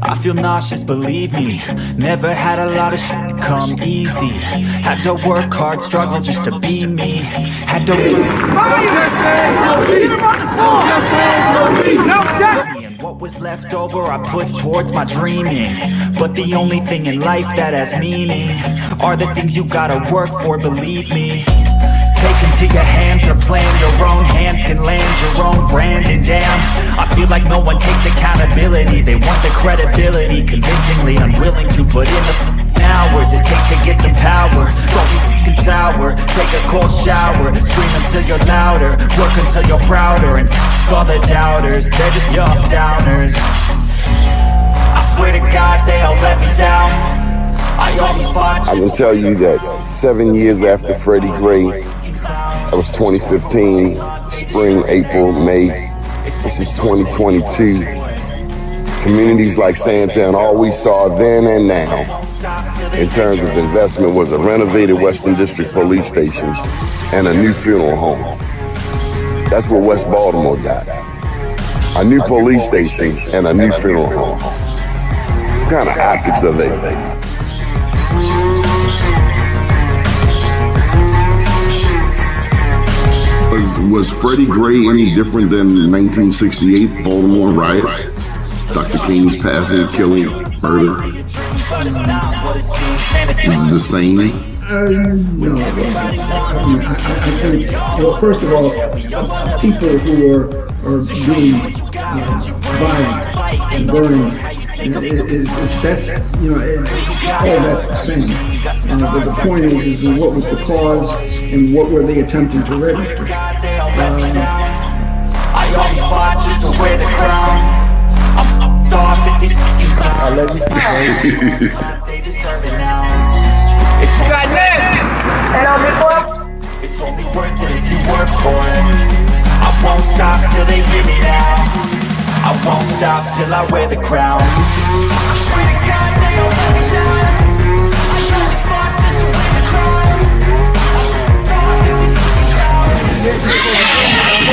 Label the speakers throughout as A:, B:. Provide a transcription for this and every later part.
A: I feel nauseous, believe me. Never had a lot of shit come easy. Had to work hard, struggle just to be me. Had to and what was left over I put towards my dreaming. But the only thing in life that has meaning are the things you gotta work for, believe me. Take into your hands or plan your own hands can land your own brand. And damn, I feel like no one takes accountability. They want the credibility, convincingly unwilling to put in the hours it takes to get some power. Don't be f***ing sour, take a cold shower, scream until you're louder, work until you're prouder, and all the doubters, they're just young downers. I swear to God they all let me down. I
B: can tell you that 7 years after Freddie Gray, that was 2015, spring, April, May. This is 2022. Communities like Sandtown, all we saw then and now in terms of investment was a renovated Western District police station and a new funeral home. That's what West Baltimore got. A new police station and a new funeral home. What kind of optics are they? Was Freddie Gray any different than 1968 Baltimore riots? Dr. King's passing, killing, murder? Is it the same?
C: No. I think, well, first of all, people who are being violent and burning, that's, you know, all that's the same. But the point is what was the cause and what were they attempting to register?
A: I always fought just to wear the crown. I'm off at these
D: I love you.
A: they deserve it now. It's only worth it if you work for it. I won't stop till they hear me now. I won't stop till I wear the crown. I swear to God they don't let me down. I always fought just to wear the crown.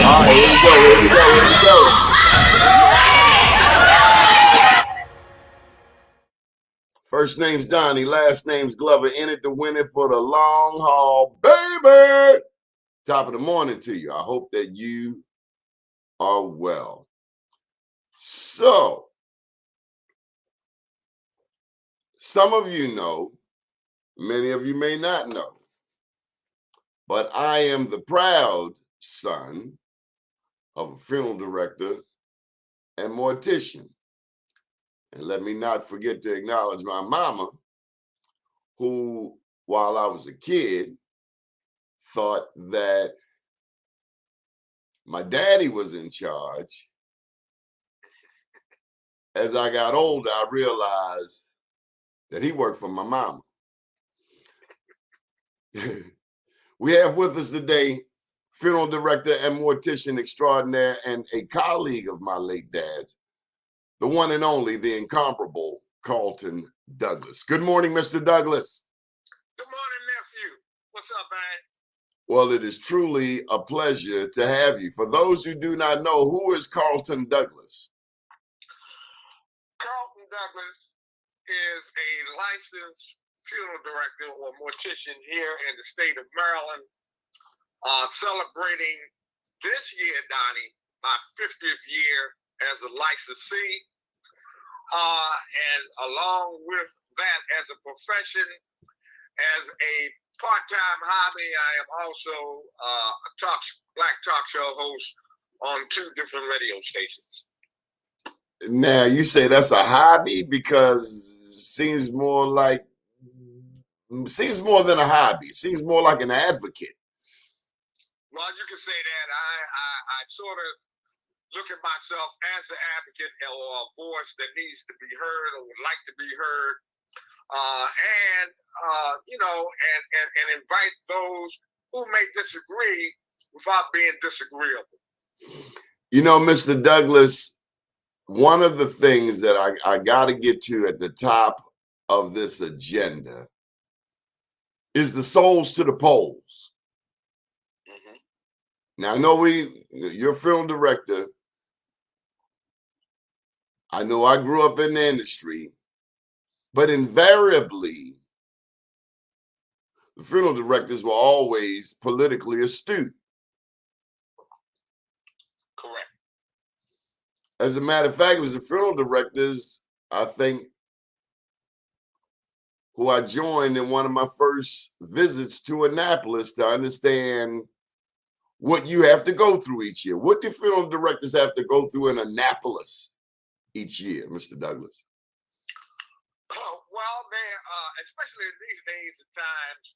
B: All right, here we go. First name's Donnie, last name's Glover. In it to win it for the long haul, baby. Top of the morning to you. I hope that you are well. So, some of you know, many of you may not know, but I am the proud son of a funeral director and mortician. And let me not forget to acknowledge my mama, who, while I was a kid, thought that my daddy was in charge. As I got older, I realized that he worked for my mama. We have with us today funeral director and mortician extraordinaire and a colleague of my late dad's, the one and only, the incomparable Carlton Douglas. Good morning, Mr. Douglas.
E: Good morning, nephew. What's up, man?
B: Well, it is truly a pleasure to have you. For those who do not know, who is Carlton Douglas?
E: Carlton Douglas is a licensed funeral director or mortician here in the state of Maryland, celebrating this year, Donnie, my 50th year as a licensee. And along with that, as a profession, as a part-time hobby, I am also a black talk show host on 2 different radio stations.
B: Now, you say that's a hobby, because it seems more than a hobby. It seems more like an advocate.
E: Well, you can say that. I sort of look at myself as an advocate or a voice that needs to be heard or would like to be heard, and invite those who may disagree without being disagreeable.
B: You know, Mr. Douglas, one of the things that I got to get to at the top of this agenda is the souls to the polls.
E: Mm-hmm.
B: Now, I know you're a film director. I know I grew up in the industry, but invariably, the funeral directors were always politically astute.
E: Correct.
B: As a matter of fact, it was the funeral directors, I think, who I joined in one of my first visits to Annapolis to understand what you have to go through each year. What do funeral directors have to go through in Annapolis each year, Mr. Douglas?
E: Well, especially in these days and times,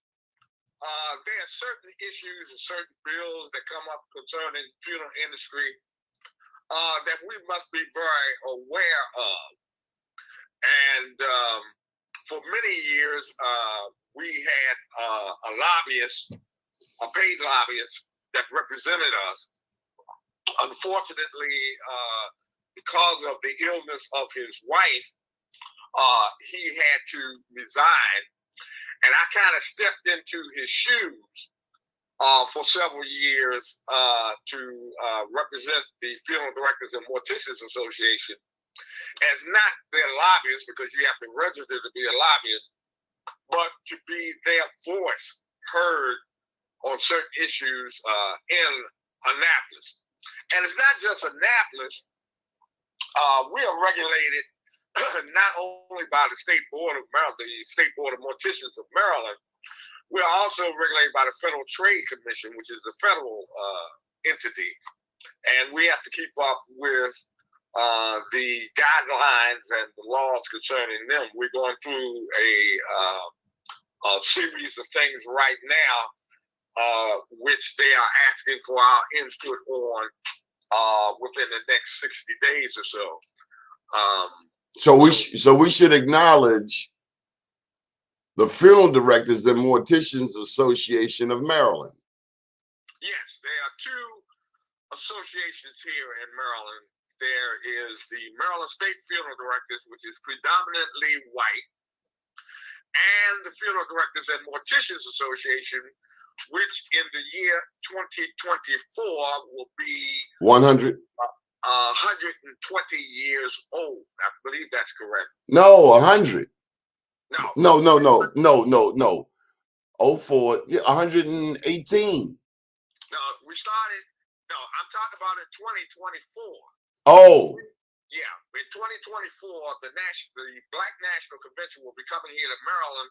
E: there are certain issues and certain bills that come up concerning funeral industry that we must be very aware of. And for many years, we had a lobbyist, a paid lobbyist that represented us. Unfortunately, because of the illness of his wife, he had to resign. And I kind of stepped into his shoes for several years to represent the Funeral Directors and Morticians Association as not their lobbyist, because you have to register to be a lobbyist, but to be their voice heard on certain issues in Annapolis. And it's not just Annapolis. We are regulated not only by the State Board of Maryland, the State Board of Morticians of Maryland. We are also regulated by the Federal Trade Commission, which is a federal entity. And we have to keep up with the guidelines and the laws concerning them. We're going through a series of things right now, which they are asking for our input on within the next 60 days or so.
B: So we should acknowledge the Funeral Directors and Morticians Association of Maryland.
E: Yes, there are two associations here in Maryland. There is the Maryland State Funeral Directors, which is predominantly white, and the Funeral Directors and Morticians Association, which in the year 2024 will be 120 years old. I believe that's correct.
B: No, 100.
E: No.
B: 04, yeah, 118.
E: No, we started. No, I'm talking about in 2024.
B: Oh.
E: Yeah, in 2024, the Black National Convention will be coming here to Maryland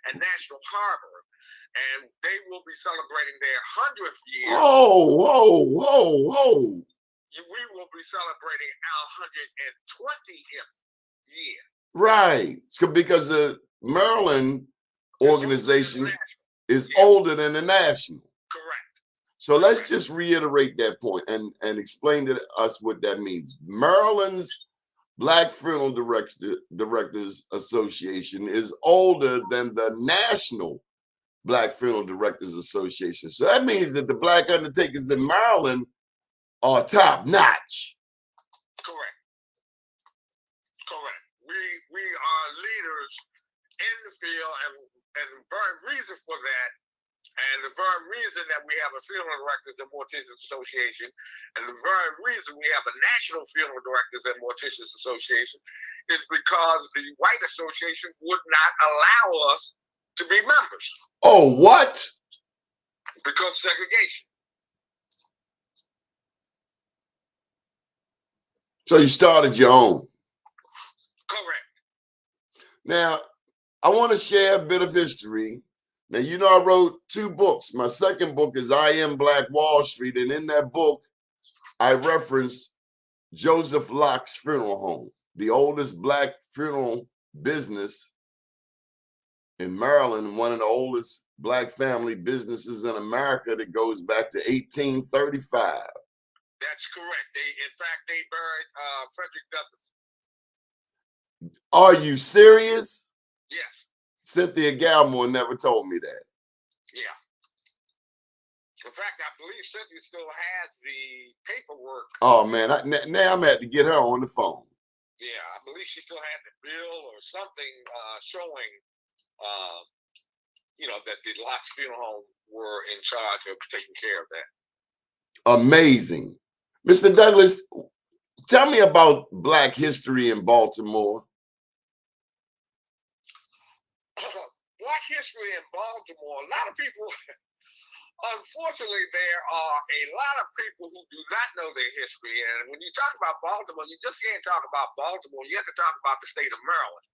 E: and National Harbor, and they will be celebrating their 100th year.
B: Whoa.
E: We will be celebrating our 120th year.
B: Right, because the Maryland organization is older than the national.
E: Correct.
B: So let's just reiterate that point and explain to us what that means. Maryland's Black Funeral Directors Association is older than the National Black Funeral Directors Association. So that means that the Black undertakers in Maryland are top notch.
E: Correct. We are leaders in the field, and the very reason for that, and the very reason that we have a Funeral Directors and Morticians Association, and the very reason we have a National Funeral Directors and Morticians Association, is because the white association would not allow us to be members.
B: Oh, what?
E: Because segregation.
B: So you started your own.
E: Correct.
B: Now, I want to share a bit of history. Now, you know, I wrote 2 books. My second book is I Am Black Wall Street. And in that book, I referenced Joseph Locke's funeral home, the oldest Black funeral business in Maryland, one of the oldest Black family businesses in America that goes back to 1835.
E: That's correct. In fact, they buried Frederick Douglass.
B: Are you serious?
E: Yes.
B: Cynthia Galmore never told me that.
E: Yeah. In fact, I believe Cynthia still has the paperwork.
B: Oh, man. Now I'm at to get her on the phone.
E: Yeah, I believe she still had the bill or something showing, that the Locke's Funeral Home were in charge of taking care of that.
B: Amazing. Mr. Douglas, Tell me about Black history in Baltimore.
E: Black history in Baltimore, a lot of people, unfortunately, there are a lot of people who do not know their history. And when you talk about Baltimore, you just can't talk about Baltimore. You have to talk about the state of Maryland.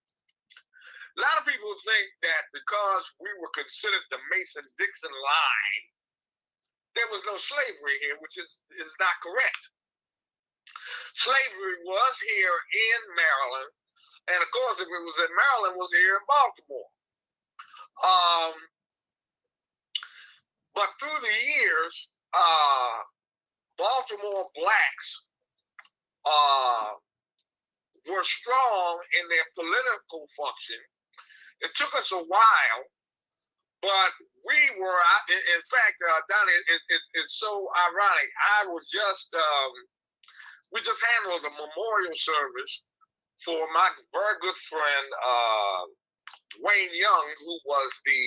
E: A lot of people think that because we were considered the Mason-Dixon line, there was no slavery here, which is not correct. Slavery was here in Maryland, and of course, if it was in Maryland, it was here in Baltimore. But through the years, Baltimore blacks were strong in their political function. It took us a while, but we were, in fact, Donnie, it's so ironic. We just handled a memorial service for my very good friend, Wayne Young, who was the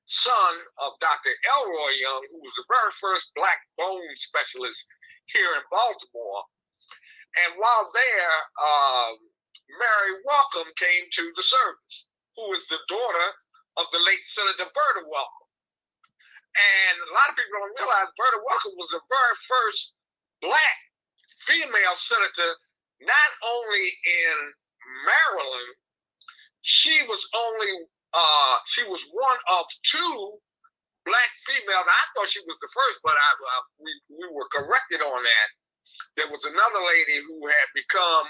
E: son of Dr. Elroy Young, who was the very first black bone specialist here in Baltimore. And while there, Mary Welcome came to the service, who is the daughter of the late Senator Berta Welcome. And a lot of people don't realize Berta Welcome was the very first black female senator, not only in Maryland. She was one of two black females. I thought she was the first, but we were corrected on that. There was another lady who had become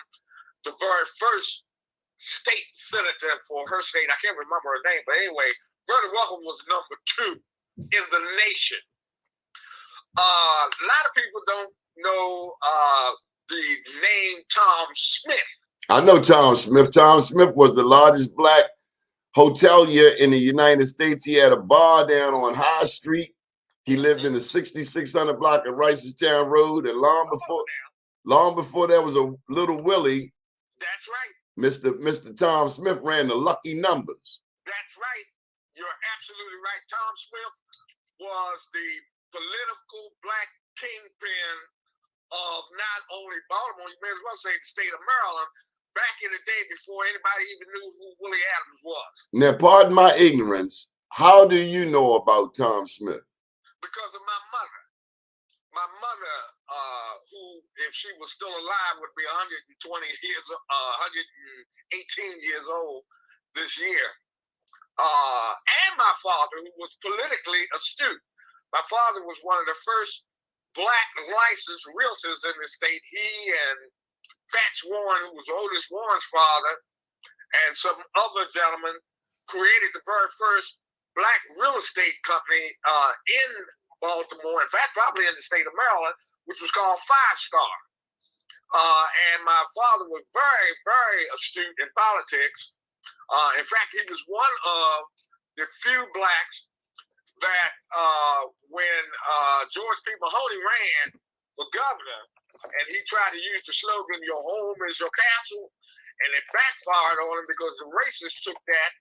E: the very first state senator for her state. I can't remember her name, but anyway, Berta Welcome was number 2 in the nation. A lot of people don't know the name Tom Smith.
B: I know Tom Smith. Tom Smith was the largest black hotelier in the United States. He had a bar down on High Street. He lived in the 6600 block of Ricerstown Road, and long before there was a Little Willie.
E: That's right.
B: Mr. Tom Smith ran the Lucky Numbers.
E: That's right. You're absolutely right. Tom Smith was the political black kingpin of not only Baltimore, you may as well say the state of Maryland, back in the day before anybody even knew who Willie Adams was.
B: Now, pardon my ignorance, how do you know about Tom Smith?
E: Because of my mother. My mother, who, if she was still alive, would be 118 years old this year. And my father, who was politically astute. My father was one of the first black licensed realtors in the state. He and Fats Warren, who was Otis Warren's father, and some other gentlemen created the very first black real estate company in Baltimore, in fact, probably in the state of Maryland, which was called Five Star. And my father was very, very astute in politics. In fact, he was one of the few blacks that when George P. Mahoney ran for governor, and he tried to use the slogan, "Your home is your castle," and it backfired on him because the racists took that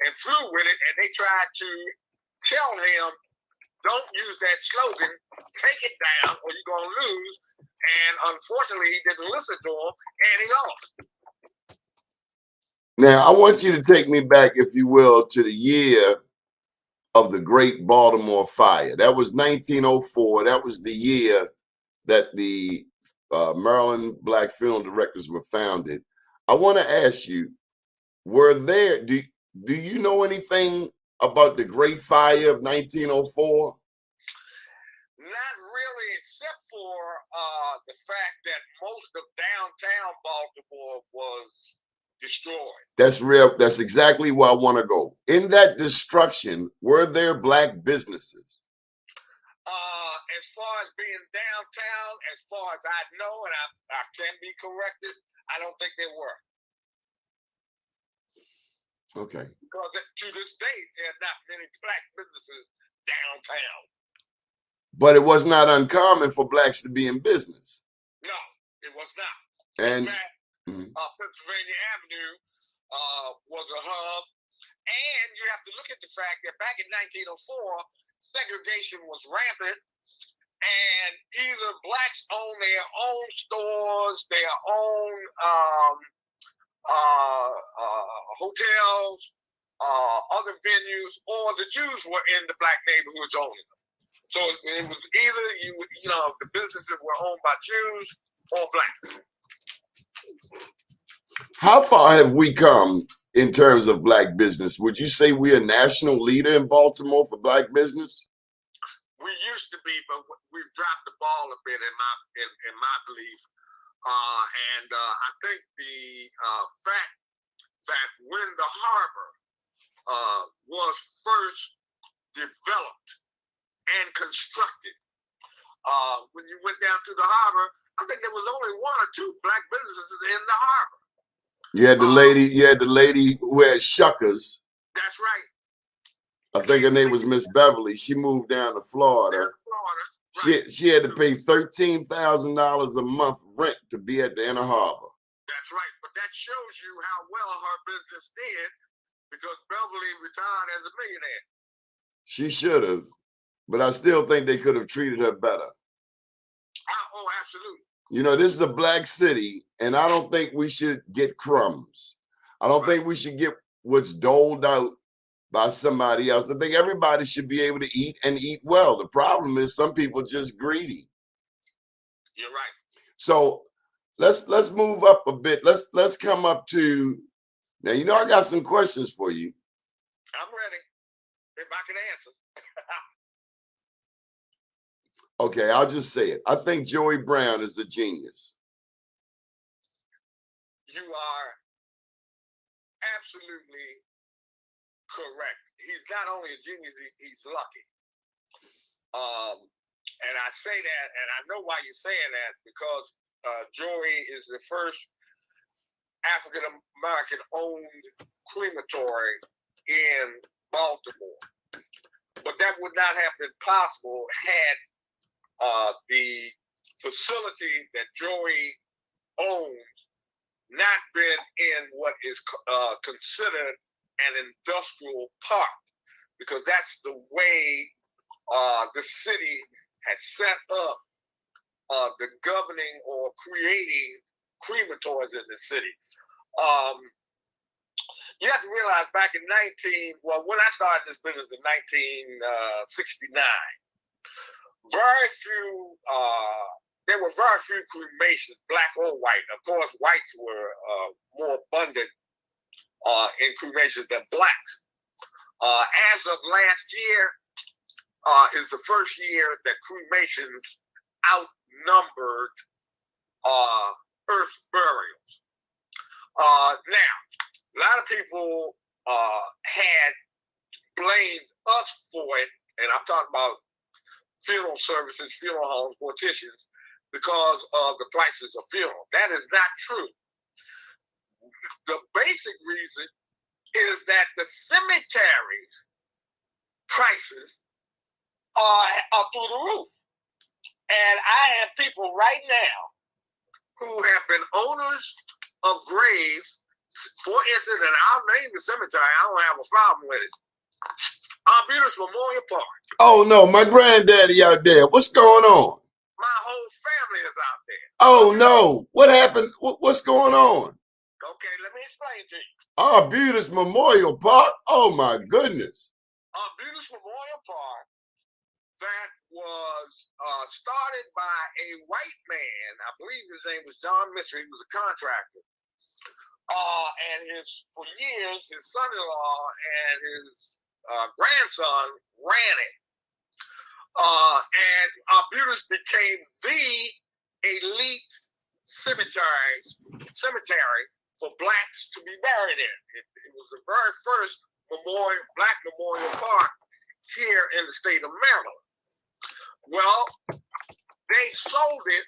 E: and flew with it, and they tried to tell him, "Don't use that slogan, take it down, or you're going to lose." And unfortunately, he didn't listen to him, and he lost.
B: Now, I want you to take me back, if you will, to the year of the Great Baltimore Fire. That was 1904. That was the year that the Maryland Black Film Directors were founded. I want to ask you, do you know anything about the Great Fire of 1904?
E: Not really, except for the fact that most of downtown Baltimore was destroyed.
B: That's real. That's exactly where I want to go. In that destruction, were there black businesses?
E: As far as being downtown, as far as I know, and I can be corrected, I don't think there were.
B: Okay.
E: Because to this day, there are not many black businesses downtown.
B: But it was not uncommon for blacks to be in business.
E: No, it was not.
B: And
E: in fact, Pennsylvania Avenue was a hub. And you have to look at the fact that back in 1904, segregation was rampant. and either blacks own their own stores, their own hotels, other venues, or the Jews were in the black neighborhoods owning them. So it was either the businesses were owned by Jews or blacks.
B: How far have we come in terms of black business? Would you say we're a national leader in Baltimore for black business?
E: We used to be, but we've dropped the ball a bit in my belief. I think the fact that when the harbor was first developed and constructed, when you went down to the harbor, I think there was only one or two black businesses in the harbor. You had
B: the lady who had shuckers.
E: That's right.
B: I think her name was Miss Beverly. She moved down to Florida.
E: Right.
B: She had to pay $13,000 a month rent to be at the Inner Harbor.
E: That's right, but that shows you how well her business did, because Beverly retired as a millionaire.
B: She should have, but I still think they could have treated her better.
E: Oh, absolutely.
B: You know, this is a black city, and I don't think we should get crumbs. I don't think we should get what's doled out by somebody else. I think everybody should be able to eat and eat well. The problem is some people just greedy.
E: You're right.
B: So let's move up a bit. Let's come up to now. You know, I got some questions for you.
E: I'm ready, if I can answer.
B: Okay, I'll just say it. I think Joey Brown is a genius.
E: You are absolutely correct. He's not only a genius, he's lucky. And I say that, and I know why you're saying that, because Joey is the first African-American owned crematory in Baltimore. But that would not have been possible had the facility that Joey owns not been in what is considered an industrial park, because that's the way the city has set up the governing or creating crematories in the city. You have to realize back in when I started this business in 1969, there were very few cremations, black or white. Of course, whites were more abundant in cremations than blacks. As of last year, is the first year that cremations outnumbered earth burials. Now, a lot of people had blamed us for it, and I'm talking about funeral services, funeral homes, morticians, because of the prices of funeral. That is not true. The basic reason is that the cemeteries' prices are through the roof. And I have people right now who have been owners of graves. For instance, and I'll name the cemetery, I don't have a problem with it. Arbutus Memorial Park.
B: Oh no, my granddaddy out there. What's going on?
E: My whole family is out there.
B: Oh no, what happened? What's going on?
E: Okay, let me explain to you.
B: Arbutus Memorial Park. Oh my goodness.
E: Arbutus Memorial Park, that was started by a white man. I believe his name was John Mitchell. He was a contractor. And for years, his son-in-law and his grandson ran it. And Arbutus became the elite cemetery for blacks to be buried in. It was the very first black memorial park here in the state of Maryland. Well, they sold it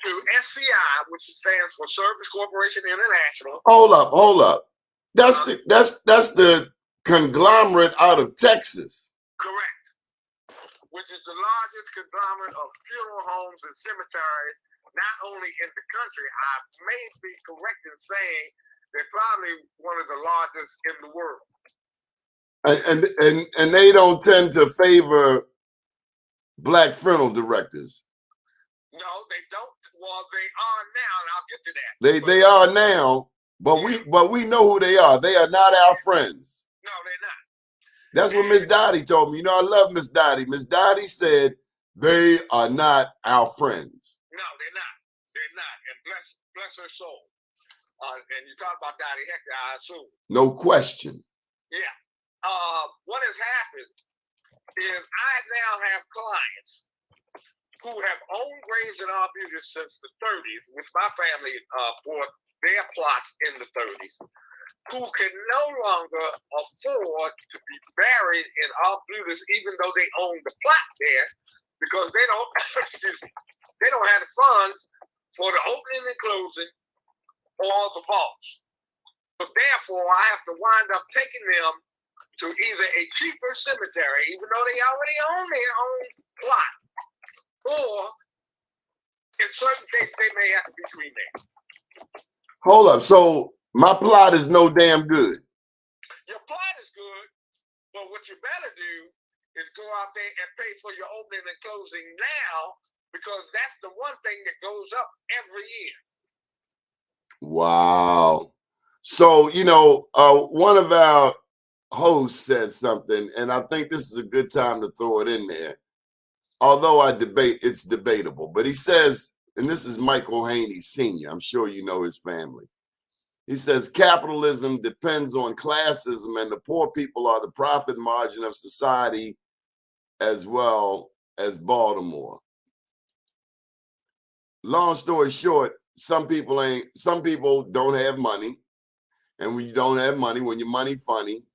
E: to SCI, which stands for Service Corporation International.
B: Hold up. That's the conglomerate out of Texas.
E: Correct. Which is the largest conglomerate of funeral homes and cemeteries, not only in the country. I may be correct in saying they're probably one of the largest in the world.
B: And they don't tend to favor black funeral directors?
E: No, they don't. Well, they are now, and I'll get to that.
B: They are now, but we know who they are. They are not our friends.
E: No, they're not.
B: That's what Miss Dottie told me. You know, I love Miss Dottie. Miss Dottie said they are not our friends.
E: No, they're not. They're not. And bless her soul. And you talk about Dottie Hector, I assume.
B: No question.
E: Yeah. What has happened is I now have clients who have owned graves in Arbutus since the 30s, which my family bought their plots in the 30s, who can no longer afford to be buried in Arbutus, even though they own the plot there, because they don't, they don't have the funds for the opening and closing or the vaults. So therefore, I have to wind up taking them to either a cheaper cemetery, even though they already own their own plot, or in certain cases, they may have to be cremated.
B: Hold up. So my plot is no damn good.
E: Your plot is good, but what you better do is go out there and pay for your opening and closing now, because that's the one thing that goes up every year.
B: Wow. So, you know, one of our hosts said something, and I think this is a good time to throw it in there. Although it's debatable, but he says, and this is Michael Haney Sr., I'm sure you know his family. He says, capitalism depends on classism, and the poor people are the profit margin of society as well as Baltimore. Long story short, some people don't have money. And when you don't have money, when your money funny,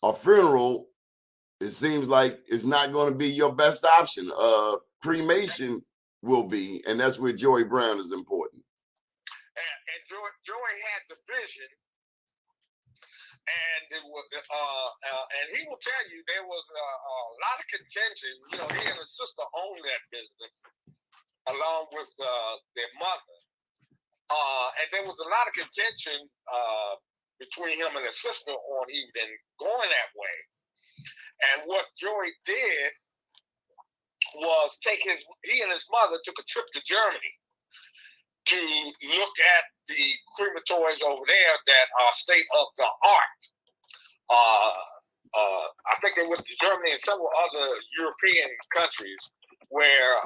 B: a funeral, it seems like it's not going to be your best option. Cremation will be, and that's where Joey Brown is important.
E: And Joey had the vision, and it was, and he will tell you there was a lot of contention. You know, he and his sister owned that business along with their mother, and there was a lot of contention between him and his sister on even going that way. And what Joey did was he and his mother took a trip to Germany to look at the crematories over there that are state of the art. I think they went to Germany and several other European countries where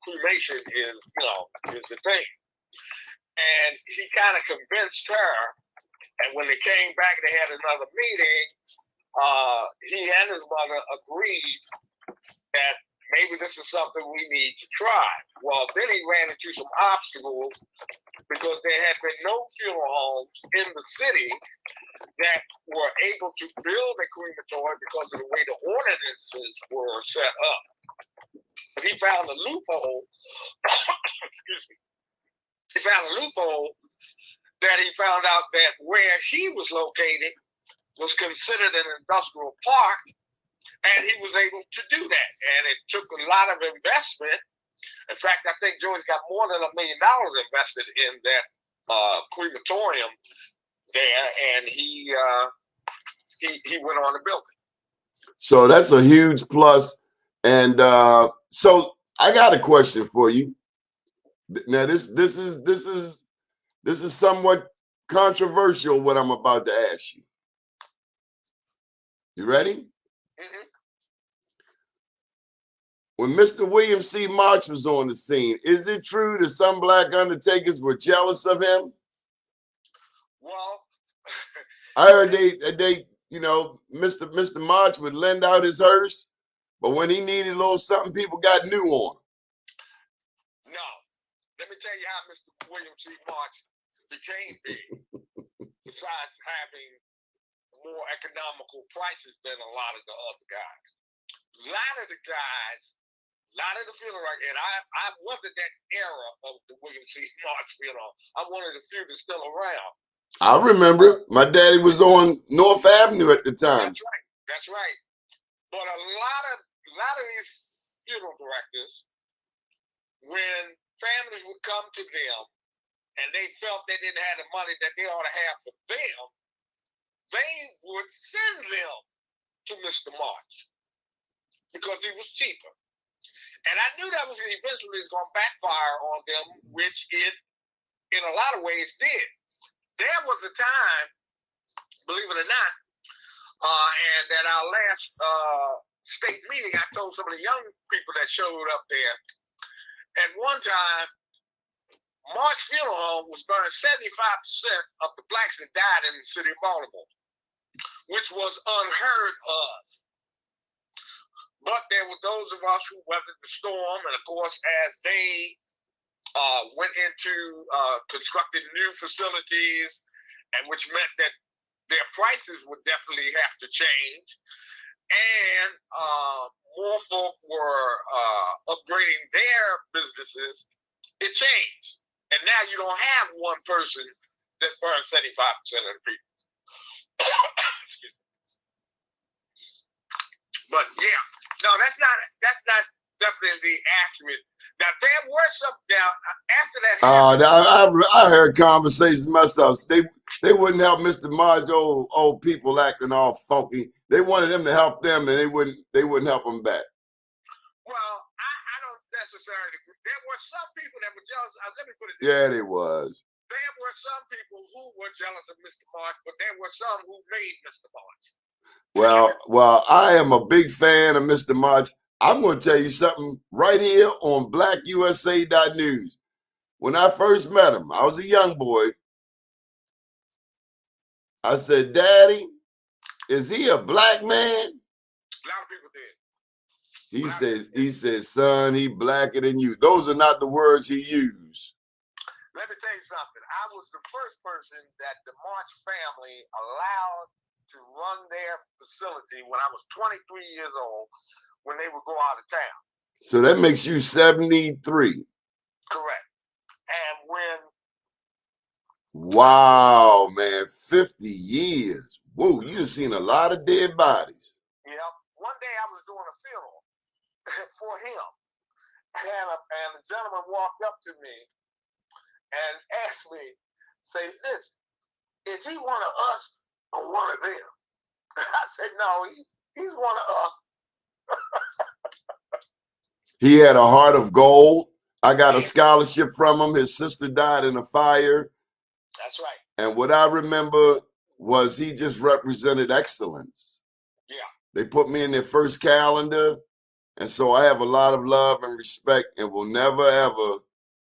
E: cremation is the thing. And he kind of convinced her, and when they came back, they had another meeting. He and his mother agreed that maybe this is something we need to try. Well, then he ran into some obstacles because there had been no funeral homes in the city that were able to build a crematory because of the way the ordinances were set up. But he found a loophole. Excuse me. He found a loophole that he found out that where he was located was considered an industrial park, and he was able to do that. And it took a lot of investment. In fact, I think Joey's got more than $1 million invested in that crematorium there, and he went on to build it.
B: So that's a huge plus. And so I got a question for you. Now this is somewhat controversial what I'm about to ask you. You ready?
E: Mm-hmm.
B: When Mr. William C. March was on the scene, is it true that some black undertakers were jealous of him?
E: Well,
B: I heard they Mr. March would lend out his hearse, but when he needed a little something, people got new on him.
E: No. Let me tell you how Mr. William C. March became big, besides having more economical prices than a lot of the other guys. A lot of the funeral, and I wasn't that era of the William C. March funeral. I'm one of the few that's still around.
B: I remember my daddy was on North Avenue at the time.
E: That's right. But a lot of these funeral directors, when families would come to them and they felt they didn't have the money that they ought to have for them, they would send them to Mr. March. because he was cheaper. And I knew that was eventually going to backfire on them, which it, in a lot of ways, did. There was a time, believe it or not, and at our last state meeting, I told some of the young people that showed up there, at one time, March Funeral Home was burning 75% of the blacks that died in the city of Baltimore, which was unheard of. But there were those of us who weathered the storm, and of course, as they went into constructing new facilities, and which meant that their prices would definitely have to change, and more folk were upgrading their businesses, it changed. And now you don't have one person that's burned 75% of the people. Excuse me. But yeah, no, that's not definitely accurate. Now there were some after that.
B: I heard conversations myself. They wouldn't help Mr. Marge, old people acting all funky. They wanted them to help them, and they wouldn't help them back.
E: Well, I don't necessarily. There were some people that were jealous. Let me put it this
B: way. Yeah,
E: they
B: was.
E: There were some people who were jealous of Mr. March, but there were some who made Mr. March.
B: Well, I am a big fan of Mr. March. I'm going to tell you something right here on BlackUSA.News. When I first met him, I was a young boy. I said, "Daddy, is he a black man?"
E: A lot of people did.
B: He said, "Son, he blacker than you." Those are not the words he used.
E: Let me tell you something. I was the first person that the March family allowed to run their facility when I was 23 years old, when they would go out of town.
B: So that makes you 73.
E: Correct. And when...
B: Wow, man, 50 years. Whoa, you've seen a lot of dead bodies.
E: Yeah. One day I was doing a funeral for him, and a gentleman walked up to me and asked me, say, "Listen, is he one of us or one of them?" I said, "No, he's one of us."
B: He had a heart of gold. I got a scholarship from him. His sister died in a fire.
E: That's right.
B: And what I remember was he just represented excellence.
E: Yeah.
B: They put me in their first calendar. And so I have a lot of love and respect and will never, ever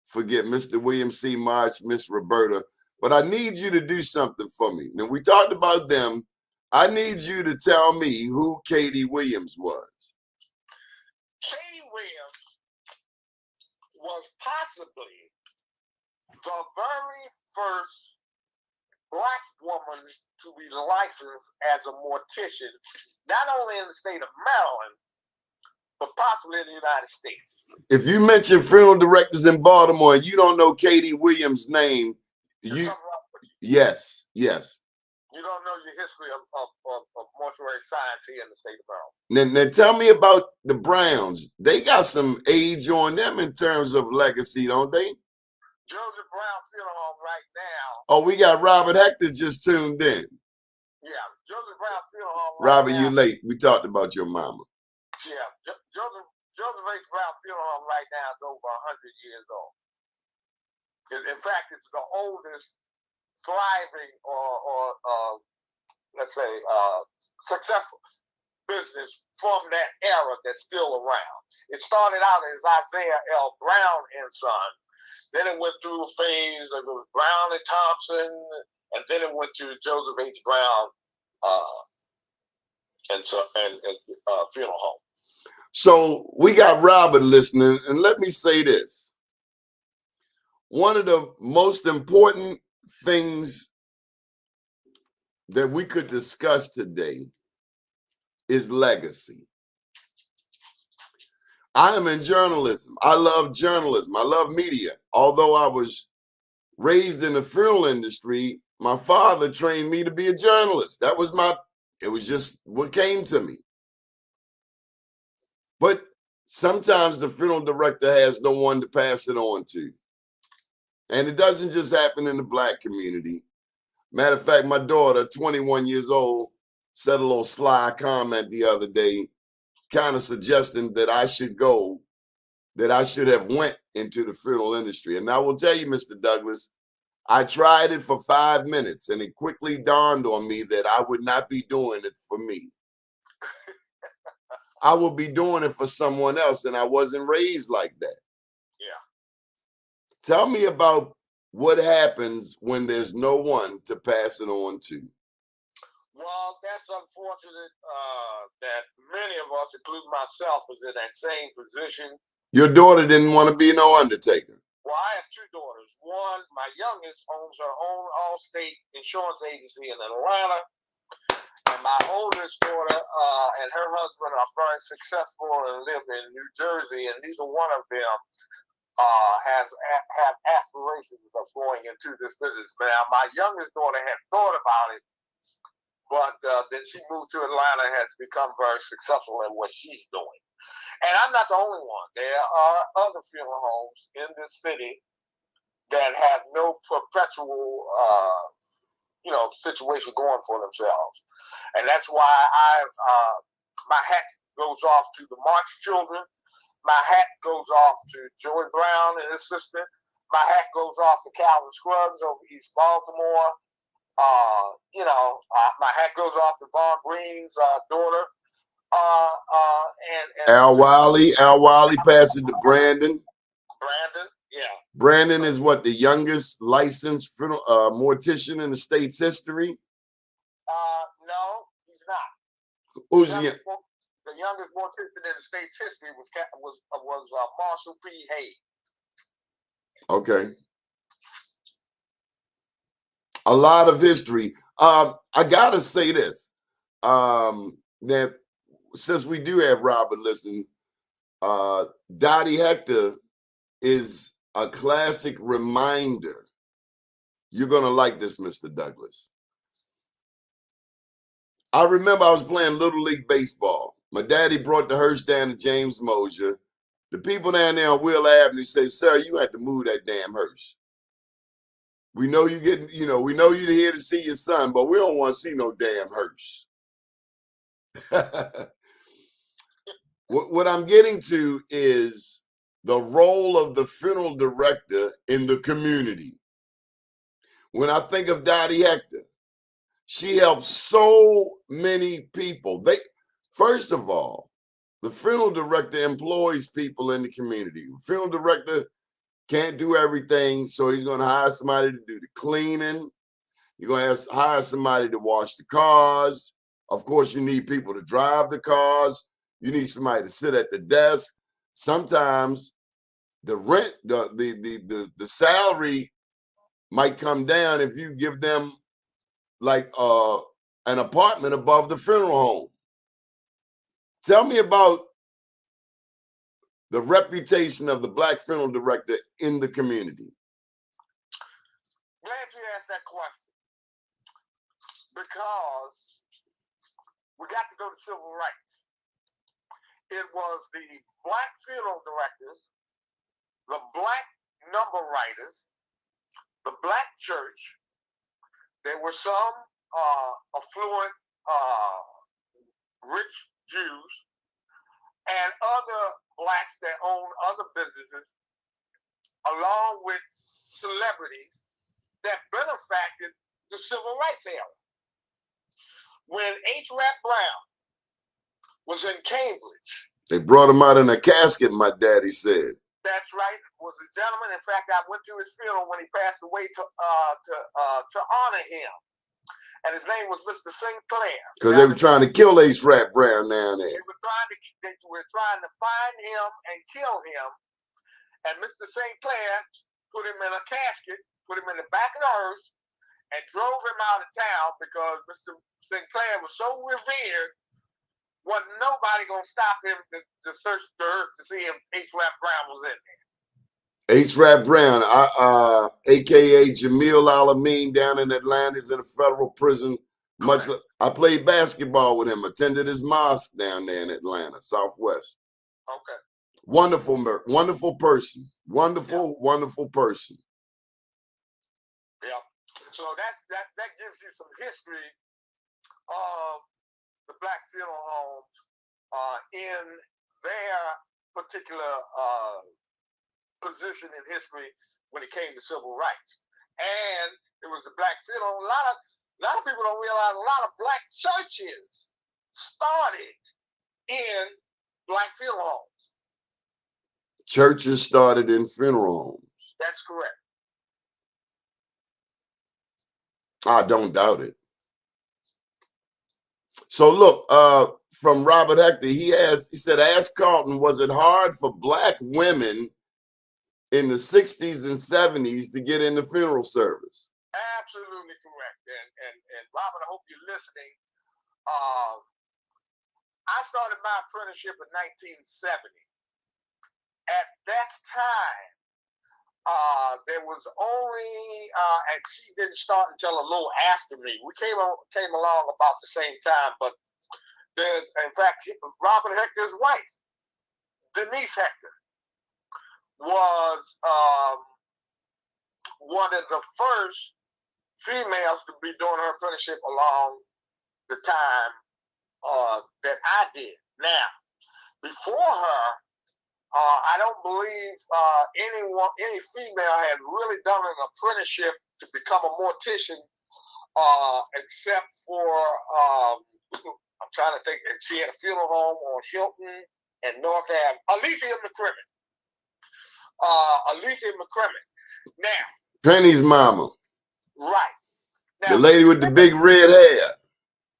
B: forget Mr. William C. March, Miss Roberta. But I need you to do something for me. Now, we talked about them. I need you to tell me who Katie Williams was.
E: Katie Williams was possibly the very first black woman to be licensed as a mortician, not only in the state of Maryland, but possibly in the United States.
B: If you mention funeral directors in Baltimore and you don't know Katie Williams' name, yes.
E: You don't know your history of mortuary science here in the state of Maryland.
B: Now tell me about the Browns. They got some age on them in terms of legacy, don't they?
E: Joseph Brown Funeral Home right now.
B: Oh, we got Robert Hector just tuned in.
E: Yeah, Joseph Brown Funeral Home right
B: Robert,
E: now.
B: you late. We talked about your mama.
E: Yeah, Joseph H. Brown Funeral Home right now is over 100 years old. In fact, it's the oldest thriving or let's say successful business from that era that's still around. It started out as Isaiah L. Brown and Son. Then it went through a phase of it was Brown and Thompson, and then it went to Joseph H. Brown and Funeral Home.
B: So we got Robert listening, and let me say this. One of the most important things that we could discuss today is legacy. I am in journalism. I love journalism. I love media. Although I was raised in the funeral industry, my father trained me to be a journalist. It was just what came to me. But sometimes the funeral director has no one to pass it on to. And it doesn't just happen in the black community. Matter of fact, my daughter, 21 years old, said a little sly comment the other day. kind of suggesting that I should go, that I should have went into the funeral industry. And I will tell you, Mr. Douglas, I tried it for 5 minutes, and it quickly dawned on me that I would not be doing it for me. I would be doing it for someone else, and I wasn't raised like that.
E: Yeah.
B: Tell me about what happens when there's no one to pass it on to.
E: Well, that's unfortunate that many of us, including myself, was in that same position.
B: Your daughter didn't want to be no undertaker.
E: Well, I have two daughters. One, my youngest, owns her own all-state insurance agency in Atlanta. And my oldest daughter and her husband are very successful and live in New Jersey. And neither one of them have aspirations of going into this business. Now, my youngest daughter had thought about it, but then she moved to Atlanta and has become very successful in what she's doing. And I'm not the only one. There are other funeral homes in this city that have no perpetual, situation going for themselves. And that's why my hat goes off to the March children. My hat goes off to Joey Brown and his sister. My hat goes off to Calvin Scruggs over East Baltimore. My hat goes off to Vaughn Green's daughter.
B: Al Wiley passed it to Brandon.
E: Brandon, yeah.
B: Brandon is what, the youngest licensed mortician in the state's history?
E: No, he's not.
B: Who's
E: the youngest mortician in the state's history was Marshall P. Hayes.
B: Okay. A lot of history. I gotta say this. That since we do have Robert listening, Dottie Hector is a classic reminder. You're gonna like this, Mr. Douglas. I remember I was playing Little League Baseball. My daddy brought the hearse down to James Mosier. The people down there on Wheel Avenue say, "Sir, you had to move that damn hearse. We know you getting, we know you're here to see your son, but we don't want to see no damn hearse." What I'm getting to is the role of the funeral director in the community. When I think of Dottie Hector, she helps so many people. First of all, the funeral director employs people in the community. The funeral director can't do everything, so he's going to hire somebody to do the cleaning. You're going to hire somebody to wash the cars. Of course, you need people to drive the cars. You need somebody to sit at the desk. Sometimes the rent, the salary might come down if you give them like an apartment above the funeral home. Tell me about the reputation of the Black funeral director in the community.
E: Glad you asked that question, because we got to go to civil rights. It was the Black funeral directors, the Black number writers, the Black church. There were some affluent, rich Jews, and other Blacks that owned other businesses, along with celebrities that benefacted the civil rights era. When H. Rap Brown was in Cambridge,
B: they brought him out in a casket, my daddy said.
E: That's right. Was a gentleman. In fact, I went to his funeral when he passed away to honor him. And his name was Mr. Sinclair.
B: Because they were trying to kill H. Rap Brown down there.
E: They were trying to find him and kill him. And Mr. Sinclair put him in a casket, put him in the back of the hearse, and drove him out of town because Mr. Sinclair was so revered. Wasn't nobody gonna stop him to search the earth to see if H. Rap Brown was in there.
B: H. Rap Brown, aka Jamil Alameen, down in Atlanta, is in a federal prison. I played basketball with him, attended his mosque down there in Atlanta, Southwest.
E: Okay.
B: Wonderful person. Wonderful person.
E: Yeah. So that gives you some history of the Black funeral homes in their particular position in history when it came to civil rights. And it was the black funeral. A lot of people don't realize a lot of black churches started in black funeral homes.
B: Churches started in funeral homes.
E: That's correct.
B: I don't doubt it. So look, from Robert Hector, he said, ask Carlton, was it hard for black women in the 60s and 70s to get in the funeral service?
E: Absolutely correct. And Robert, I hope you're listening. I started my apprenticeship in 1970. At that time, there was only, and she didn't start until a little after me. We came along about the same time, but in fact, Robert Hector's wife, Denise Hector, was one of the first females to be doing her apprenticeship along the time that I did. Now, before her, I don't believe any female had really done an apprenticeship to become a mortician, except for I'm trying to think. She had a funeral home on Hilton and North Ave. Alicia McCrimmon. Now,
B: Penny's mama.
E: Right. Now,
B: The lady with the big red hair.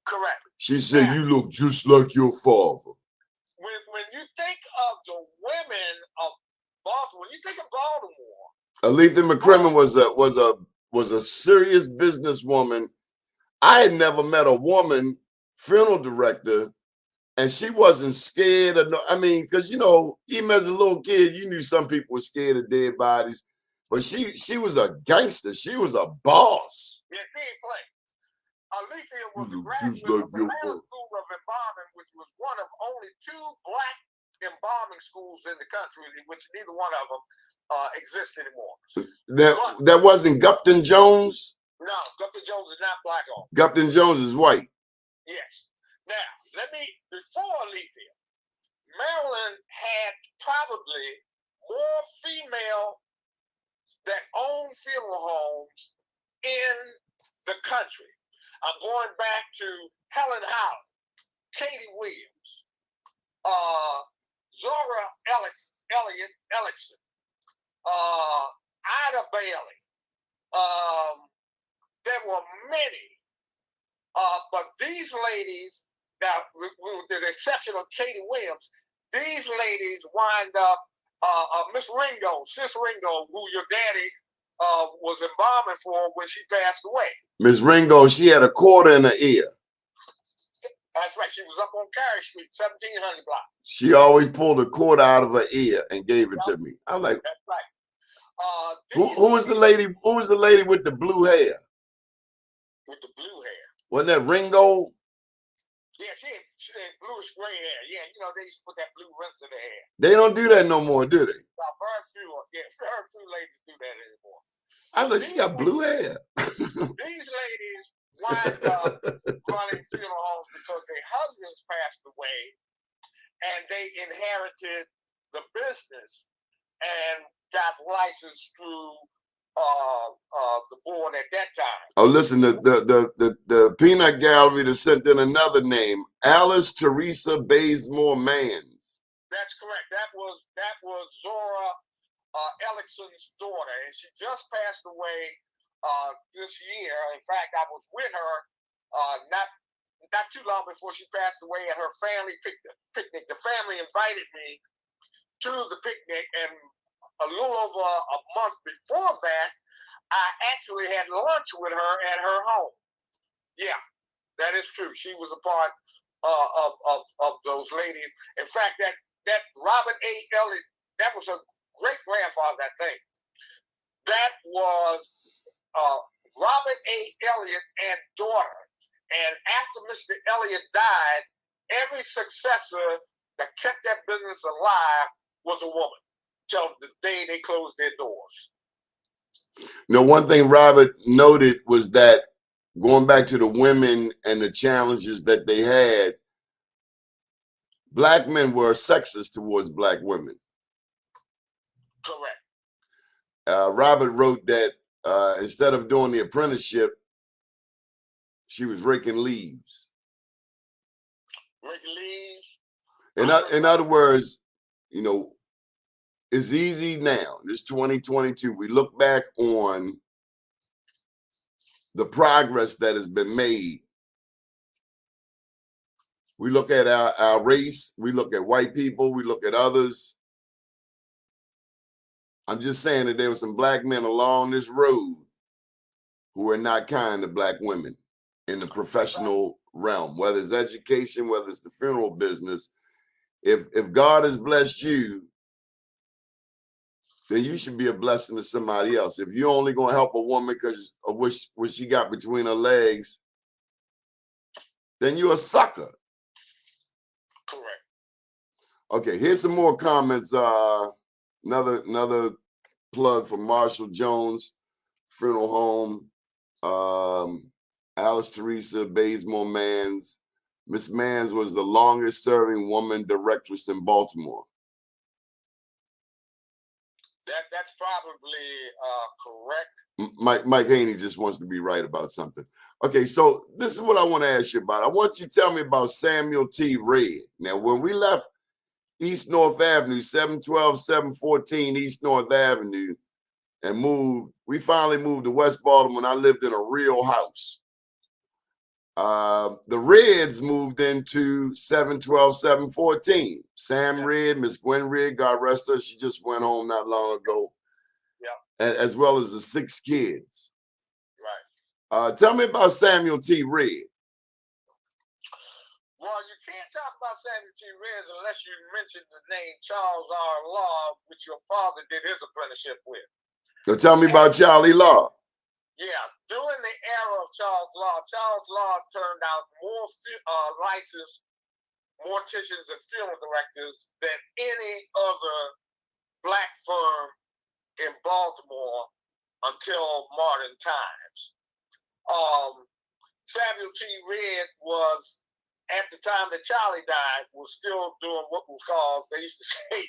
E: Correct.
B: She said, now, you look just like your father.
E: When you think of the women of Baltimore, when you think of Baltimore,
B: Aletha McCrimmon was a serious businesswoman. I had never met a woman funeral director, and she wasn't scared of I mean, because even as a little kid, you knew some people were scared of dead bodies, but she was a gangster. She was a boss.
E: Yeah, she ain't play. Alicia was a graduate of the School of Embalming, which was one of only 2 black embalming schools in the country, which neither one of them exists anymore.
B: That wasn't Gupton Jones?
E: No, Gupton Jones is not black owned.
B: Gupton Jones is white.
E: Yes. Now, before Alicia, Maryland had probably more female that owned funeral homes in the country. I'm going back to Helen Howard, Katie Williams, Zora Ellickson, Ida Bailey. There were many, but these ladies, now with the exception of Katie Williams, these ladies wind up, Miss Ringo, Sis Ringo, who your daddy was embalming for when she passed away. Miss
B: Ringo, she had a quarter in her ear.
E: That's right. She was up on Carey Street, 1700 block.
B: She always pulled a quarter out of her ear and gave it to me. I'm like,
E: that's right.
B: Who was the lady? Who was the lady with the blue hair?
E: With the blue hair.
B: Wasn't that Ringo?
E: Yeah, she had bluish gray hair. Yeah, they used to put that blue rinse in their hair.
B: They don't do that no more, do they?
E: Very few ladies do that anymore.
B: I thought she got blue hair.
E: These ladies wind up running funeral homes because their husbands passed away and they inherited the business and got licensed through the board at that time.
B: Oh, listen, the peanut gallery that sent in another name, Alice Teresa Bazemore Mans.
E: That's correct. That was Zora Ellickson's daughter, and she just passed away this year. In fact, I was with her not too long before she passed away at her family picnic. The family invited me to the picnic, and a little over a month before that, I actually had lunch with her at her home. Yeah, that is true. She was a part of those ladies. In fact, that Robert A. Elliott, that was a great grandfather, I think. That was Robert A. Elliott and daughter. And after Mr. Elliott died, every successor that kept that business alive was a woman till the day they closed their doors.
B: One thing Robert noted was that going back to the women and the challenges that they had, black men were sexist towards black women.
E: Correct.
B: Robert wrote that instead of doing the apprenticeship, she was raking leaves.
E: Raking leaves.
B: In other words, you know, it's easy now. This 2022. We look back on the progress that has been made. We look at our race. We look at white people. We look at others. I'm just saying that there were some black men along this road who are not kind to black women in the professional realm, whether it's education, whether it's the funeral business. If God has blessed you, then you should be a blessing to somebody else. If you're only going to help a woman because of what she got between her legs, then you're a sucker.
E: Correct.
B: Okay, here's some more comments. Another plug for Marshall Jones Funeral Home. Alice Teresa Bazemore Mans. Miss Mans was the longest serving woman directress in Baltimore.
E: That's probably correct.
B: Mike Haney just wants to be right about something. Okay, so this is what I want to ask you about. I want you to tell me about Samuel T. Red. Now, when we left East North Avenue, 712, 714 East North Avenue, and we finally moved to West Baltimore, and I lived in a real house. The Reds moved into 712, 714. Sam Red, Miss Gwen Red, God rest her, she just went home not long ago.
E: Yeah.
B: As well as the 6 kids.
E: Right.
B: Tell me about Samuel T. Red.
E: Well, you can't talk about Samuel T. Red unless you mention the name Charles R. Law, which your father did his apprenticeship with.
B: So tell me about Charlie Law.
E: Yeah, during the era of Charles Law turned out more licensed morticians and funeral directors than any other black firm in Baltimore until modern times. Samuel T. Red was, at the time that Charlie died, was still doing what was called, they used to say,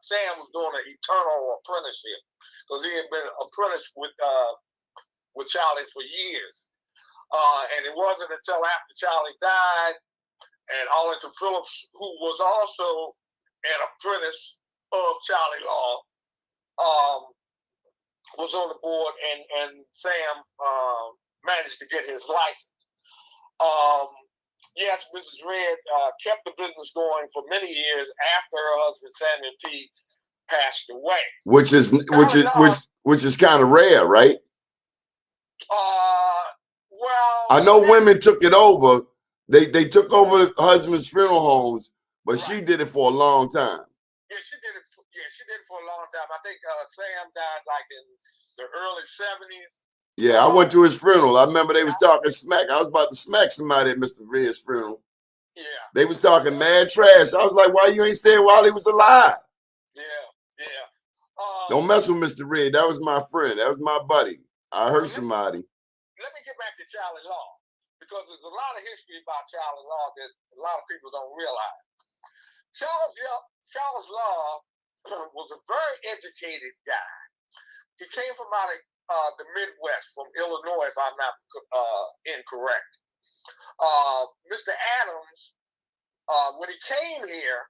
E: Sam was doing an eternal apprenticeship because he had been apprenticed with Charlie for years. And it wasn't until after Charlie died and Arlington Phillips, who was also an apprentice of Charlie Law, was on the board, and Sam managed to get his license. Yes, Mrs. Red kept the business going for many years after her husband Samuel T. passed away.
B: Which is kind of rare, right?
E: Well,
B: I know women took it over. They took over husband's funeral homes, but
E: right.
B: She did it for a long time.
E: Yeah, she did it. She did it for a long time. I think Sam died like in the early 70s.
B: Yeah, I went to his funeral. I remember they was talking smack. I was about to smack somebody at Mr. Red's funeral.
E: Yeah.
B: They was talking mad trash. I was like, why you ain't say it while he was alive?
E: Yeah.
B: Don't mess with Mr. Red. That was my friend. That was my buddy. I heard somebody.
E: Let me get back to Charlie Law, because there's a lot of history about Charlie Law that a lot of people don't realize. Charles Law was a very educated guy. He came from out of the Midwest, from Illinois, if I'm not incorrect. Mr. Adams, when he came here,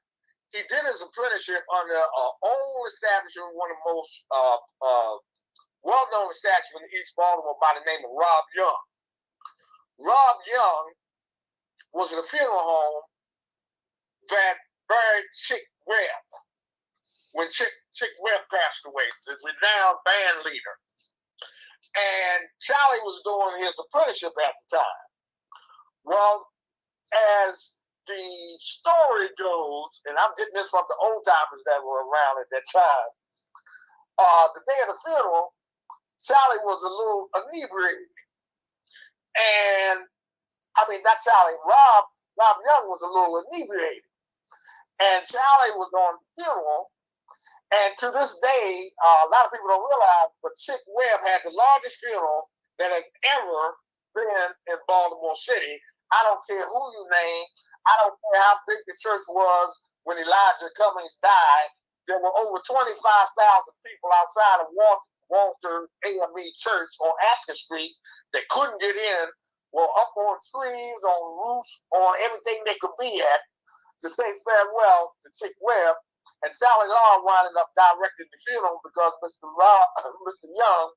E: he did his apprenticeship under an old establishment, one of the most well-known establishments in East Baltimore by the name of Rob Young. Rob Young was in a funeral home that buried Chick Webb when Chick Webb passed away, this renowned band leader. And Charlie was doing his apprenticeship at the time. Well, as the story goes, and I'm getting this from the old timers that were around at that time, the day of the funeral, Charlie was a little inebriated. And, I mean, not Charlie, Rob Young was a little inebriated. And Charlie was on the funeral. And to this day, a lot of people don't realize, but Chick Webb had the largest funeral that has ever been in Baltimore City. I don't care who you name. I don't care how big the church was when Elijah Cummings died. There were over 25,000 people outside of Walter AME Church on Astor Street that couldn't get in, were up on trees, on roofs, on everything they could be at to say farewell to Chick Webb. And Charlie Law winded up directing the funeral because Mr. Young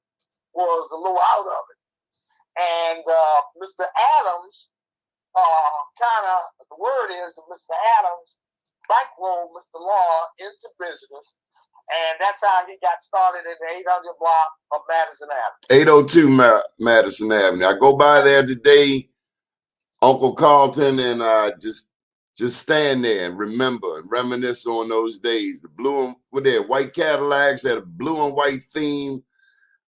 E: was a little out of it. And Mr. Adams, the word is that Mr. Adams bankrolled Mr. Law into business, and that's how he got started in the 800 block of Madison Avenue.
B: 802 Madison Avenue. I go by there today, Uncle Carlton, and just stand there and remember and reminisce on those days. The blue and white Cadillacs had a blue and white theme.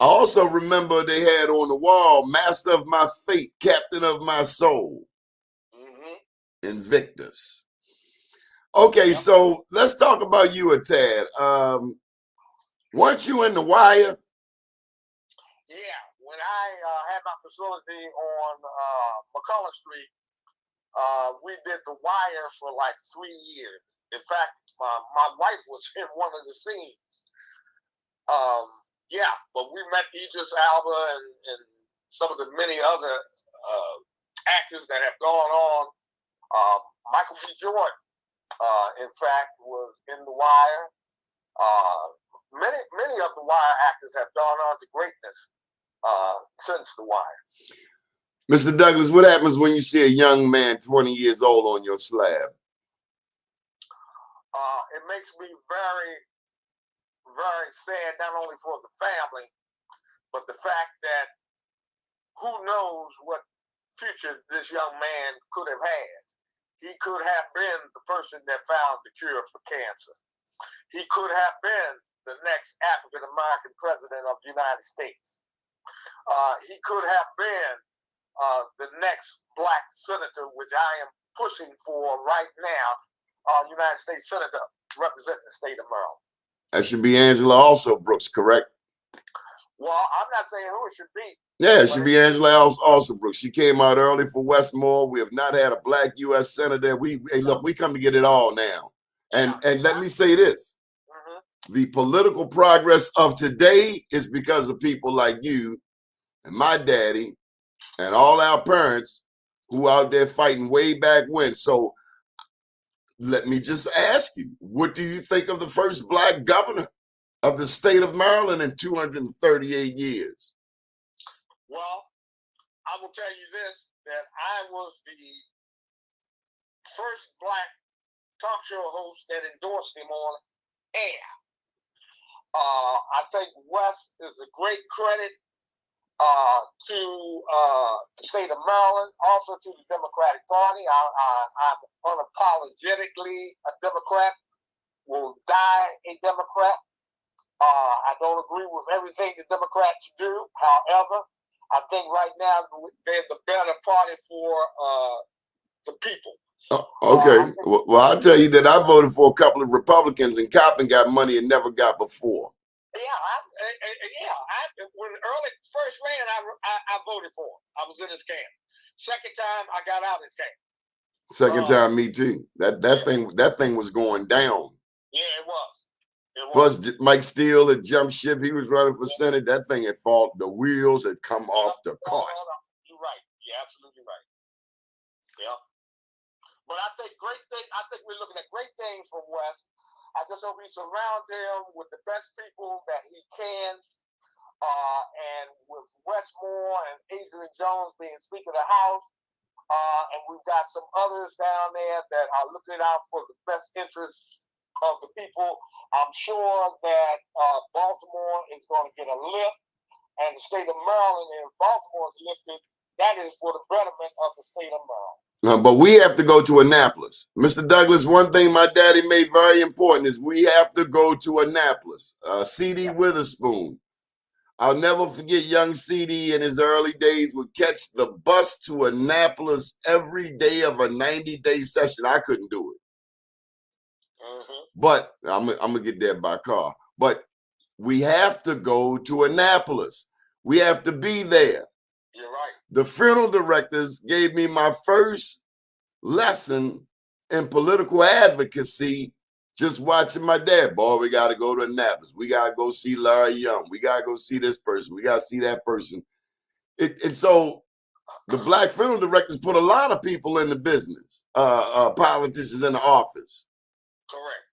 B: I also remember they had on the wall, "Master of my fate, captain of my soul." Invictus. Okay, so let's talk about you a tad. Weren't you in The Wire?
E: Yeah, when I had my facility on McCullough Street, we did The Wire for like 3 years. In fact, my wife was in one of the scenes. Yeah, but we met Idris Elba and some of the many other actors that have gone on. Michael B. Jordan, in fact, was in The Wire. Many of The Wire actors have gone on to greatness since The Wire.
B: Mr. Douglas, what happens when you see a young man 20 years old on your slab?
E: It makes me very, very sad, not only for the family, but the fact that who knows what future this young man could have had. He could have been the person that found the cure for cancer. He could have been the next African-American president of the United States. He could have been the next black senator, which I am pushing for right now, United States Senator representing the state of Maryland.
B: That should be Angela also Brooks, correct?
E: Well, I'm not saying who it should be.
B: Yeah, it should be Angela also Brooks. She came out early for Westmore. We have not had a black U.S. senator. Hey, look, we come to get it all now. And let me say this. The political progress of today is because of people like you and my daddy and all our parents who out there fighting way back when. So let me just ask you, what do you think of the first black governor of the state of Maryland in 238 years?
E: Well, I will tell you this, that I was the first black talk show host that endorsed him on air. I think West is a great credit to the state of Maryland, also to the Democratic Party. I'm unapologetically a Democrat, will die a Democrat. I don't agree with everything the Democrats do. However, I think right now they're the better party for the people.
B: Okay. Well, I'll tell you that I voted for a couple of Republicans, and Coppin got money it never got before. When early first ran, I voted for him. I was in his camp. Second time, I got out his camp. Second time, me too. That thing was going down.
E: Yeah, it was.
B: Plus, Mike Steele had jumped ship. He was running for Senate. That thing had fallen. The wheels had come off the cart.
E: You're right. You're absolutely right. Yeah. But I think we're looking at great things from West. I just hope we surround him with the best people that he can. And with Westmore and Adrian Jones being Speaker of the House, and we've got some others down there that are looking out for the best interests of the people, I'm sure that Baltimore is going to get a lift, and the state of Maryland, if Baltimore is lifted, that is for the betterment of the state of Maryland.
B: But we have to go to Annapolis. Mr. Douglas, one thing my daddy made very important is we have to go to Annapolis. C.D. Witherspoon. I'll never forget young C.D. in his early days would catch the bus to Annapolis every day of a 90-day session. I couldn't do it. But I'm going to get there by car. But we have to go to Annapolis. We have to be there.
E: You're right.
B: the funeral directors gave me my first lesson in political advocacy just watching my dad. Boy, we got to go to Annapolis. We got to go see Larry Young. We got to go see this person. We got to see that person. And so the black funeral directors put a lot of people in the business, politicians in the office.
E: Correct.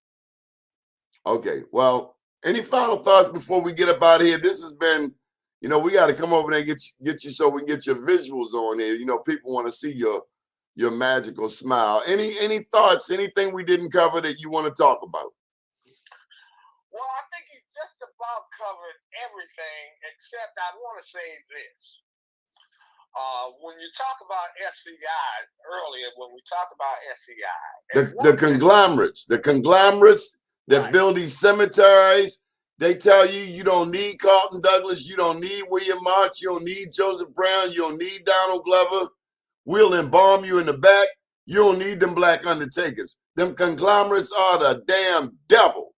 B: Okay, well, any final thoughts before we get up out of here? This has been, you know, we got to come over there and get you so we can get your visuals on here. You know, people want to see your magical smile. Any thoughts, anything we didn't cover that you want to talk about?
E: Well, I think he just about covered everything, except I want to say this. When you talk about SCI earlier, when we talked about SCI,
B: the conglomerates that
E: right.
B: build these cemeteries, they tell you you don't need Carlton Douglas, you don't need William March, you don't need Joseph Brown, you don't need Donald Glover. We'll embalm you in the back. You don't need them black undertakers. Them conglomerates are the damn devil.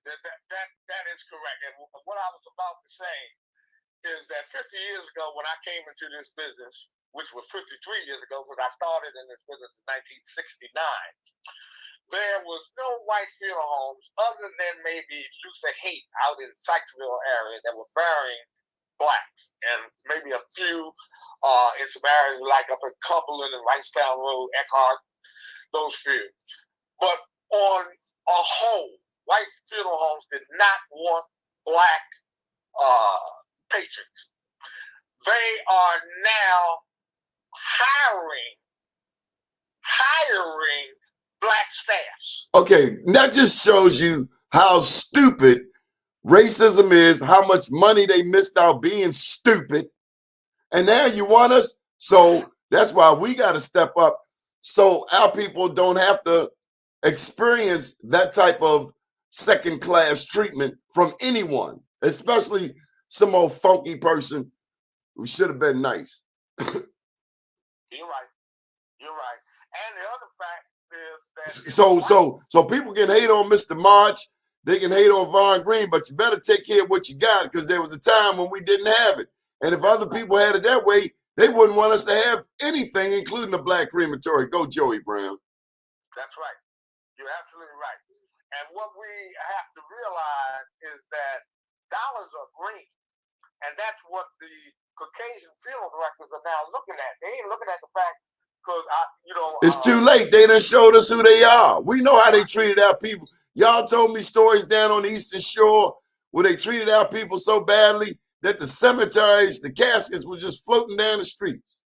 E: That is correct. And what I was about to say is that 50 years ago, when I came into this business, which was 53 years ago, because I started in this business in 1969, there was no white funeral homes other than maybe Luther Haight out in Sykesville area that were burying blacks, and maybe a few in some areas like up in Cumberland and Wrightstown Road, Eckhart, those few. But on a whole, white funeral homes did not want black patrons. They are now hiring black staffs.
B: Okay, that just shows you how stupid racism is, how much money they missed out being stupid. And now you want us. So that's why we got to step up so our people don't have to experience that type of second-class treatment from anyone, especially some old funky person who should have been nice.
E: You're right. You're right. And the other fact is that
B: so people can hate on Mr. March, they can hate on Von Green, but you better take care of what you got, because there was a time when we didn't have it. And if other people had it that way, they wouldn't want us to have anything, including a black crematory. Go Joey Brown.
E: That's right. You're absolutely right. And what we have to realize is that dollars are green. And that's what the Caucasian funeral directors are now looking at. They ain't looking at the fact, because
B: it's too late. They done showed us who they are. We know how they treated our people. Y'all told me stories down on the Eastern Shore where they treated our people so badly that the cemeteries, the caskets was just floating down the streets.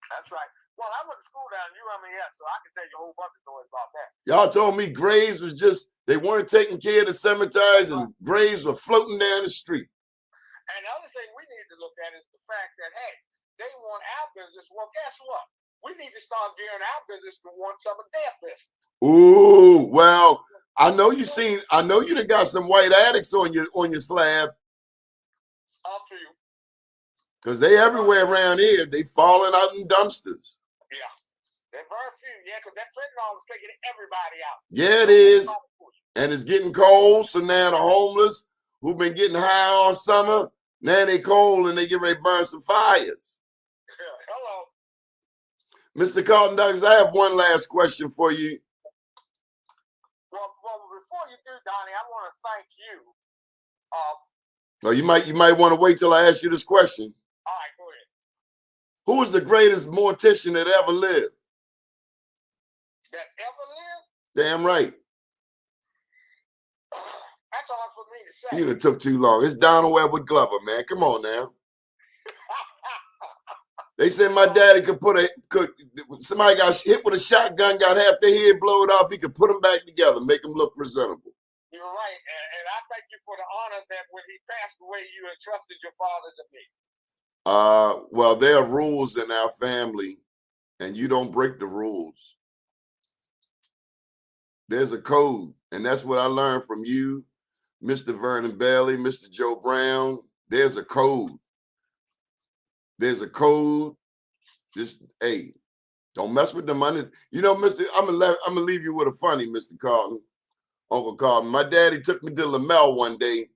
E: That's right. Well, I went to school down at UMES, so I can tell you a whole bunch of stories about that.
B: Y'all told me graves was just, they weren't taking care of the cemeteries, and graves were floating down the street.
E: And the other thing we need to look at is the fact that, hey, they want our business. Well, guess what? We need to start gearing our business to want some of their business.
B: Ooh, well, I know you done got some white addicts on your slab.
E: A few.
B: Because they everywhere around here. They falling out in dumpsters.
E: Yeah. They're very few. Yeah, because that fentanyl is taking everybody out.
B: Yeah, it is. And it's getting cold, so now the homeless who've been getting high all summer, now they cold and they get ready to burn some fires.
E: Hello.
B: Mr. Carlton Douglas, I have one last question for you.
E: Well, before you do, Donnie, I want to thank you.
B: Oh, you might want to wait till I ask you this question.
E: All right, go ahead.
B: Who is the greatest mortician that ever lived?
E: That ever lived?
B: Damn right.
E: That's hard for me to say.
B: You done took too long. It's Donald Edward Glover, man. Come on now. They said my daddy somebody got hit with a shotgun, got half their head blowed off. He could put them back together, make them look presentable.
E: You're right. And I thank you for the honor that when he passed away, you entrusted your father to me.
B: Well, there are rules in our family, and you don't break the rules. There's a code, and that's what I learned from you, Mr. Vernon Bailey, Mr. Joe Brown. There's a code. There's a code. Just, hey, don't mess with the money. You know, I'm gonna leave you with a funny, Mr. Carlton, Uncle Carlton. My daddy took me to Lamel one day.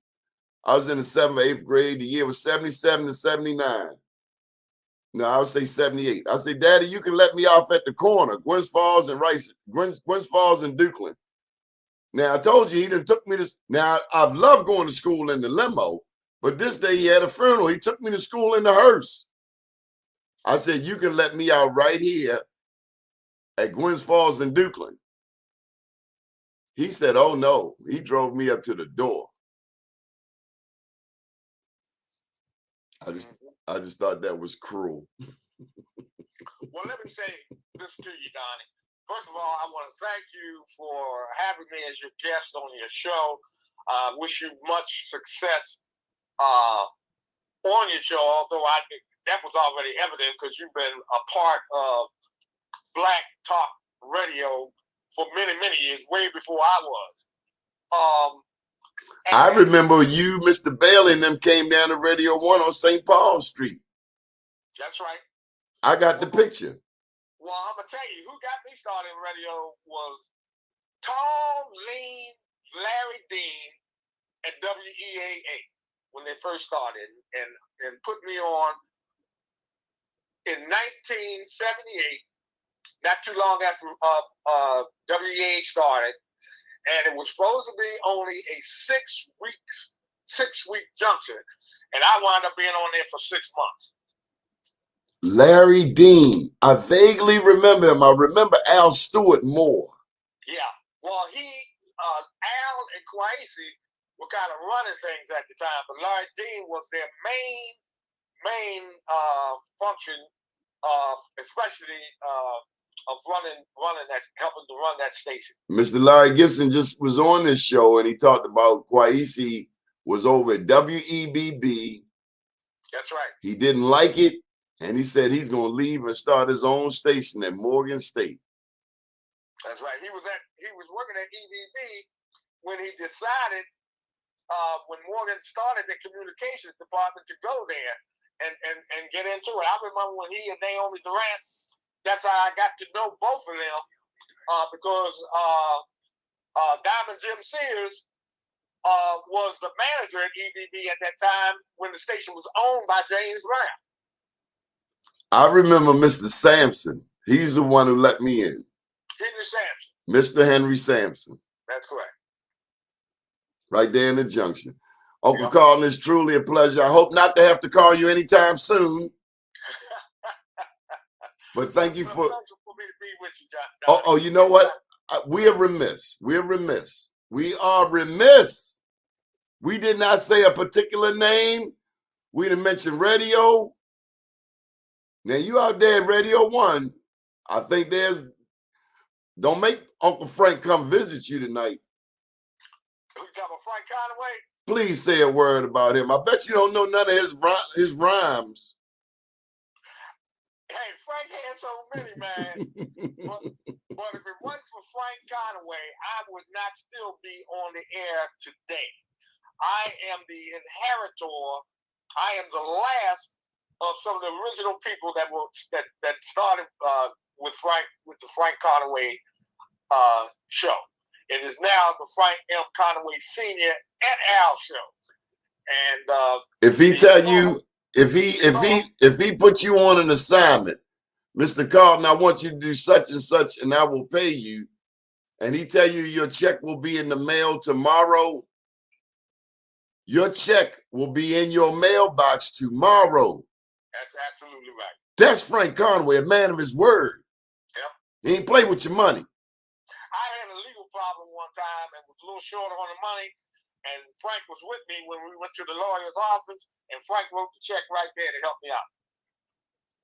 B: I was in the 7th or 8th grade. The year was 77 to 79. No, I would say 78. I say, Daddy, you can let me off at the corner, Gwynns Falls and Gwynns Falls and Dukeland. Now, I told you he done took me to, now I've loved going to school in the limo, but this day he had a funeral. He took me to school in the hearse. I said, you can let me out right here at Gwynns Falls and Dukeland. He said, oh no. He drove me up to the door. I just thought that was cruel.
E: Well, let me say this to you, Donnie. First of all, I want to thank you for having me as your guest on your show. Wish you much success on your show, although I think that was already evident because you've been a part of Black Talk Radio for many, many years, way before I was.
B: I remember you, Mr. Bailey, and them came down to Radio 1 on St. Paul Street.
E: That's right.
B: I got the picture.
E: Well, I'm going to tell you, who got me started in radio was tall, lean Larry Dean at WEAA when they first started and put me on in 1978, not too long after WEAA started. And it was supposed to be only a 6 week junction. And I wound up being on there for 6 months.
B: Larry Dean. I vaguely remember him. I remember Al Stewart more.
E: Yeah. Well, Al and Kwesi were kind of running things at the time, but Larry Dean was their main function, especially of running that, helping to run that station.
B: Mr. Larry Gibson just was on this show and he talked about Kwesi was over at WEBB.
E: That's right.
B: He didn't like it. And he said he's going to leave and start his own station at Morgan State.
E: That's right. He was working at EBB when he decided, when Morgan started the communications department, to go there and get into it. I remember when he and Naomi Durant, that's how I got to know both of them, because Diamond Jim Sears was the manager at EBB at that time when the station was owned by James Brown.
B: I remember Mr. Sampson. He's the one who let me in.
E: Henry Sampson.
B: Mr. Henry Sampson.
E: That's correct.
B: Right there in the junction. Uncle Carlton, it's truly a pleasure. I hope not to have to call you anytime soon. But thank you for me
E: to be with you, John.
B: Oh, you know what? We are remiss. We are remiss. We are remiss. We did not say a particular name. We didn't mention radio. Now, you out there at Radio 1, I think don't make Uncle Frank come visit you tonight.
E: Who you talking about, Frank Conaway?
B: Please say a word about him. I bet you don't know none of his rhymes.
E: Hey, Frank had so many, man. but if it wasn't for Frank Conaway, I would not still be on the air today. I am the inheritor. I am the last of some of the original people that started with the Frank Conaway show. It is now the Frank M. Conaway Sr. and Al show. And
B: if he tell you, if he put you on an assignment, Mr. Carlton, I want you to do such and such, and I will pay you, and he tell you your check will be in the mail tomorrow, your check will be in your mailbox tomorrow.
E: That's absolutely right.
B: That's Frank Conaway, a man of his word.
E: Yep.
B: He ain't play with your money.
E: I had a legal problem one time and was a little short on the money, and Frank was with me when we went to the lawyer's office, and Frank wrote the check right there to help me out.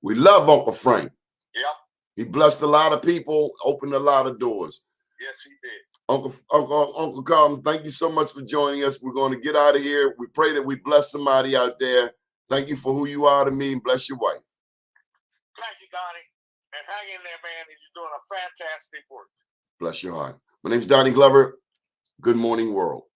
B: We love Uncle Frank.
E: Yep.
B: He blessed a lot of people, opened a lot of doors.
E: Yes, he did.
B: Uncle Carlton, thank you so much for joining us. We're going to get out of here. We pray that we bless somebody out there. Thank you for who you are to me, and bless your wife.
E: Thank you, Donnie. And hang in there, man. You're doing a fantastic work.
B: Bless your heart. My name's Donnie Glover. Good morning, world.